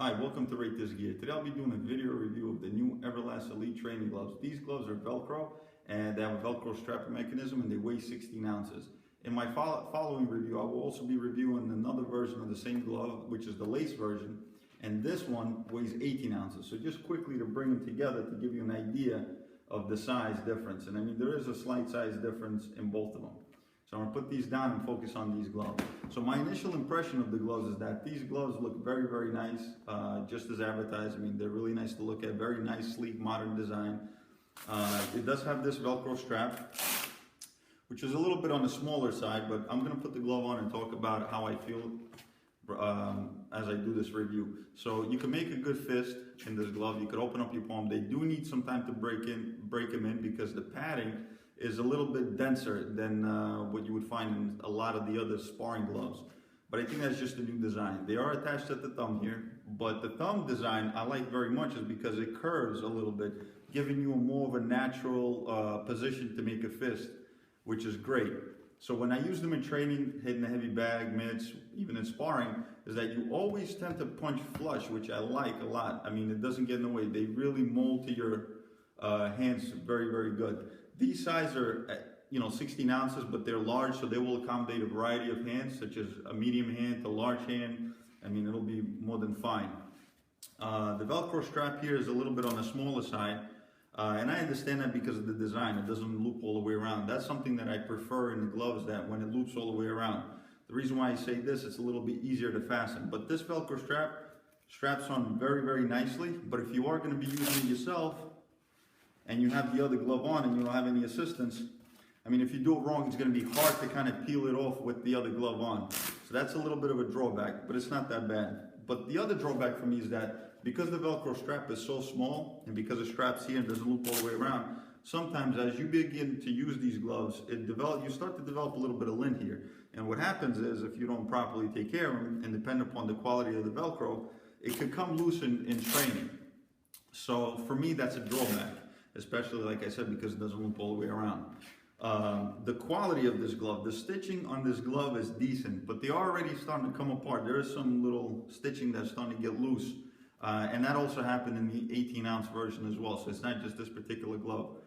Hi, welcome to Rate This Gear. Today I'll be doing a video review of the new Everlast Elite training gloves. These gloves are Velcro and they have a Velcro strapping mechanism and they weigh 16 ounces. In my following review, I will also be reviewing another version of the same glove, which is the lace version, and this one weighs 18 ounces. So just quickly to bring them together to give you an idea of the size difference. And I mean, there is a slight size difference in both of them. So I'm going to put these down and focus on these gloves. So my initial impression of the gloves is that these gloves look very, very nice, just as advertised. I mean, they're really nice to look at, very nice, sleek, modern design. It does have this Velcro strap, which is a little bit on the smaller side, but I'm going to put the glove on and talk about how I feel as I do this review. So you can make a good fist in this glove. You could open up your palm. They do need some time to break them in because the padding is a little bit denser than what you would find in a lot of the other sparring gloves. But I think that's just a new design. They are attached at the thumb here, but the thumb design I like very much is because it curves a little bit, giving you a more of a natural position to make a fist, which is great. So when I use them in training, hitting a heavy bag, mitts, even in sparring, is that you always tend to punch flush, which I like a lot. I mean, it doesn't get in the way. They really mold to your hands very, very good. These sizes are, 16 ounces, but they're large, so they will accommodate a variety of hands, such as a medium hand to large hand. I mean, it'll be more than fine. The Velcro strap here is a little bit on the smaller side, and I understand that because of the design. It doesn't loop all the way around. That's something that I prefer in the gloves, that when it loops all the way around. The reason why I say this, it's a little bit easier to fasten. But this Velcro strap straps on very, very nicely. But if you are going to be using it yourself, and you have the other glove on and you don't have any assistance, I mean, if you do it wrong, it's going to be hard to kind of peel it off with the other glove on. So that's a little bit of a drawback, but it's not that bad. But the other drawback for me is that because the Velcro strap is so small and because the strap's here and doesn't loop all the way around, sometimes as you begin to use these gloves, you start to develop a little bit of lint here. And what happens is, if you don't properly take care of them and depend upon the quality of the Velcro, it could come loose in training. So for me, that's a drawback, especially, like I said, because it doesn't loop all the way around. The quality of this glove, the stitching on this glove is decent, but they are already starting to come apart. There is some little stitching that's starting to get loose, and that also happened in the 18-ounce version as well, so it's not just this particular glove.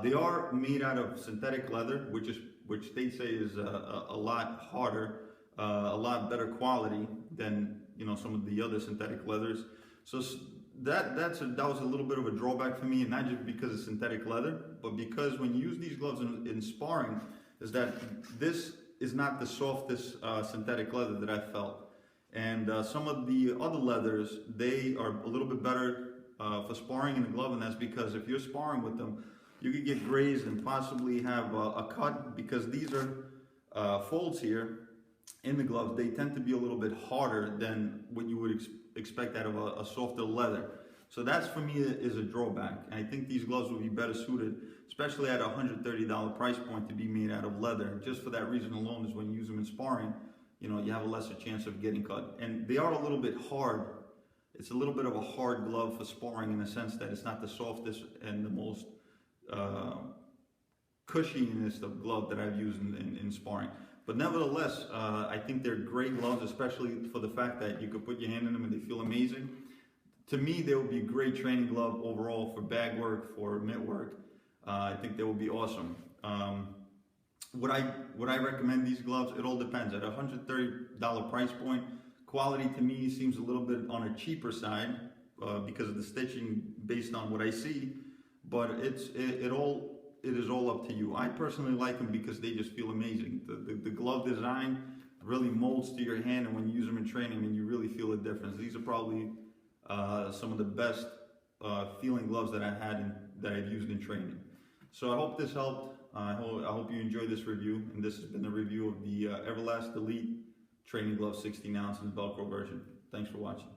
They are made out of synthetic leather, which they say is a lot harder, a lot better quality than some of the other synthetic leathers. So that was a little bit of a drawback for me, and not just because it's synthetic leather, but because when you use these gloves in sparring, is that this is not the softest synthetic leather that I've felt. And some of the other leathers, they are a little bit better for sparring in the glove, and that's because if you're sparring with them, you could get grazed and possibly have a cut, because these are folds here in the gloves. They tend to be a little bit harder than what you would expect out of a softer leather. So that's, for me, is a drawback. And I think these gloves will be better suited, especially at a $130 price point, to be made out of leather. Just for that reason alone, is when you use them in sparring, you have a lesser chance of getting cut. And they are a little bit hard. It's a little bit of a hard glove for sparring, in the sense that it's not the softest and the most cushiness of glove that I've used in sparring. But nevertheless, I think they're great gloves, especially for the fact that you could put your hand in them and they feel amazing. To me, they would be a great training glove overall for bag work, for mitt work. I think they will be awesome. Would I recommend these gloves? It all depends. At a $130 price point, quality to me seems a little bit on a cheaper side because of the stitching based on what I see. But it is all up to you. I personally like them because they just feel amazing. The glove design really molds to your hand, and when you use them in training, I mean, you really feel a difference. These are probably some of the best feeling gloves that I've used in training. So I hope this helped. I hope you enjoyed this review, and this has been a review of the Everlast Elite Training Glove 16 ounce in the Velcro version. Thanks for watching.